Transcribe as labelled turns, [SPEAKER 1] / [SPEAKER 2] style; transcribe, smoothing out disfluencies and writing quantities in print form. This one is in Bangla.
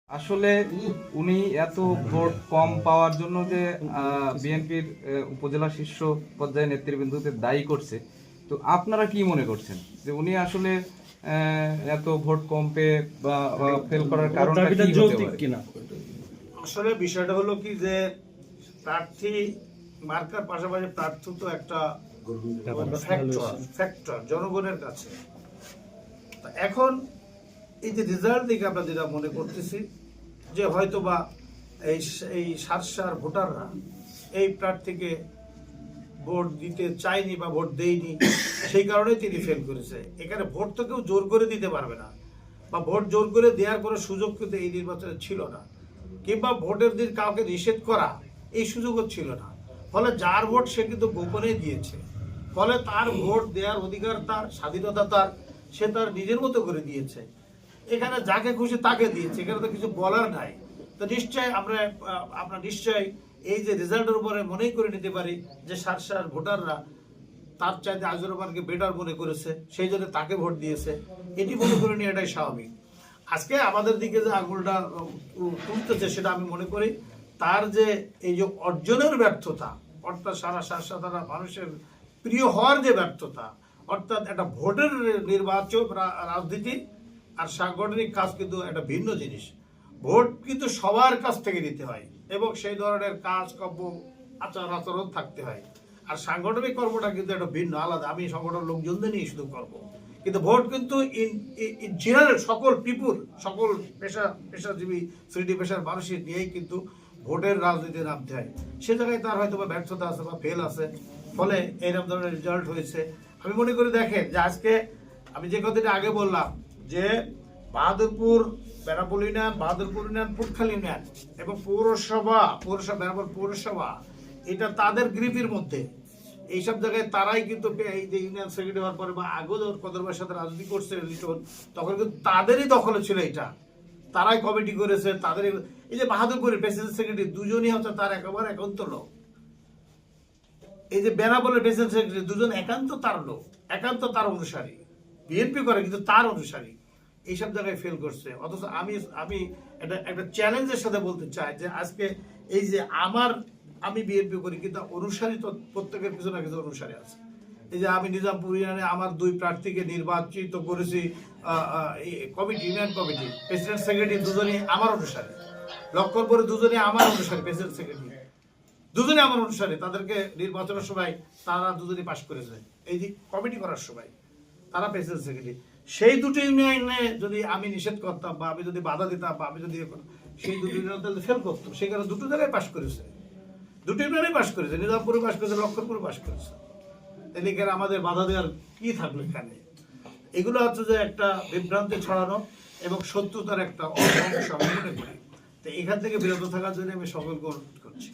[SPEAKER 1] আসলে উনি এত ভোট কম পাওয়ার জন্য যে বিএনপির উপজেলা শীর্ষ পর্যায়ে নেতৃবৃন্দকে দায়ী করছে, তো আপনারা কি মনে করছেন যে উনি আসলে এত ভোট কম পেয়ে বা ফেল করার কারণটা কি হতে পারে?
[SPEAKER 2] আসলে বিষয়টা হলো কি যে প্রার্থী মার্কার পাশাপাশি প্রার্থী তো একটা ফ্যাক্টর জনগণের কাছে। এখন এই যে রেজাল্ট দিকে আমরা যেটা মনে করতেছি যে হয়তোবা এই সারসার ভোটাররা এই প্রার্থীকে ভোট দিতে চায়নি বা ভোট দেয়নি, সেই কারণে তিনি ফেল করেছে। এখানে ভোট তো কেউ জোর করে দিতে পারবে না, বা ভোট জোর করে দেওয়ার কোনো সুযোগ কিন্তু এই নির্বাচনে ছিল না, কিংবা ভোটের দিন কাউকে নিষেধ করা এই সুযোগও ছিল না। ফলে যার ভোট সে কিন্তু গোপনে দিয়েছে, ফলে তার ভোট দেওয়ার অধিকার, তার স্বাধীনতা, সে তার নিজের মতো করে দিয়েছে। এখানে যাকে খুশি তাকে দিয়েছে, এখানে তো কিছু বলার নাই। তো নিশ্চয় আমরা নিশ্চয় এই যে রেজাল্টের উপরে মনেই করে নিতে পারি যে সারসার ভোটাররা তার চাইতে আজিজুর রহমানকে বেটার মনে করেছে, সেই জন্য তাকে ভোট দিয়েছে। এটি মনে করে নিয়ে এটাই স্বাভাবিক। আজকে আমাদের দিকে যে আঙুলটা তুলতেছে সেটা আমি মনে করি তার যে এই যে অর্জনের ব্যর্থতা, অর্থাৎ সারা মানুষের প্রিয় হওয়ার যে ব্যর্থতা, অর্থাৎ একটা ভোটের নির্বাচন রাজনীতি আর সাংগঠনিক কাজ কিন্তু একটা ভিন্ন জিনিস। ভোট কিন্তু সবার কাছ থেকে নিতে হয় এবং সেই ধরনের কাজ কর্ম আচরণ থাকতে হয়। আর সাংগঠনিক কর্মটা কিন্তু একটা ভিন্ন, আলাদা। আমি সংগঠন লোকজনদের নিয়ে শুধু করবো, কিন্তু ভোট কিন্তু ইন জেনারেল সকল পিপুল, সকল পেশাজীবী ফ্রিডি পেশার মানুষের নিয়েই কিন্তু ভোটের রাজনীতি নামতে হয়। সে জায়গায় তার হয়তো বা ব্যর্থতা আছে বা ফেল আছে, ফলে এইরকম ধরনের রেজাল্ট হয়েছে। আমি মনে করি দেখেন যে আজকে আমি যে কথাটা আগে বললাম যে Bahadurpur Benapole union, Bahadurpur union, Putkhali union এবং বেনাপোল পৌরসভা এটা তাদের গ্রিপের মধ্যে। এইসব জায়গায় তারাই কিন্তু এই যে ইউনিয়ন সেক্রেটারি হওয়ার পরে বা আগেও যখন কদরবার সাথে রাজনীতি করছে লিটন, তখন কিন্তু তাদেরই দখলে ছিল এটা, তারাই কমিটি করেছে তাদের। এই যে বাহাদুরপুরের প্রেসিডেন্ট সেক্রেটারি দুজনই হচ্ছে তার একেবারে একান্ত লোক। এই যে বেনাপোলের প্রেসিডেন্ট সেক্রেটারি দুজন একান্ত তার লোক, একান্ত তার অনুসারী, বিএনপি করে কিন্তু তার অনুসারী। এইসব জায়গায় ফেল করছে। অথচ আমি একটা চ্যালেঞ্জের সাথে বলতে চাই যে আজকে এই যে আমি বিএনপি করি, কিন্তু অনুসারী তো প্রত্যেকের কিছু না কিছু অনুসারী আছে। এই যে আমি নিজামপুর ইউনিয়নে আমার 2 প্রার্থীকে নির্বাচিত করেছি, ইউনিয়ন কমিটি প্রেসিডেন্ট সেক্রেটারি দুজনই আমার অনুসারী, লক্ষণপুরে দুজনই আমার অনুসারী, প্রেসিডেন্ট সেক্রেটারি দুজনই আমার অনুসারী। তাদেরকে নির্বাচনের সময় তারা দুজনই পাশ করেছে, এই যে কমিটি করার সময় তারা প্রেসিডেন্ট সেক্রেটারি। সেই দুটো ইউনিয়নে যদি আমি নিষেধ করতাম বা আমি যদি বাধা দিতাম বা আমি যদি সেই দুটো ইউনিয়ন ফেল করতাম, সেখানে দুটো জায়গায় পাশ করেছে, দুটো ইউনিয়নে পাশ করেছে, নিজামপুরে পাশ করেছে, লক্ষণপুরে পাশ করেছে। এদিকে আমাদের বাধা দেওয়ার কি থাকলো এখানে? এগুলো হচ্ছে যে একটা বিভ্রান্তি ছড়ানো এবং শত্রুতার একটা অংশ আমি মনে করি। তো এখান থেকে বিরত থাকার জন্য আমি সকলকে অনুরোধ করছি।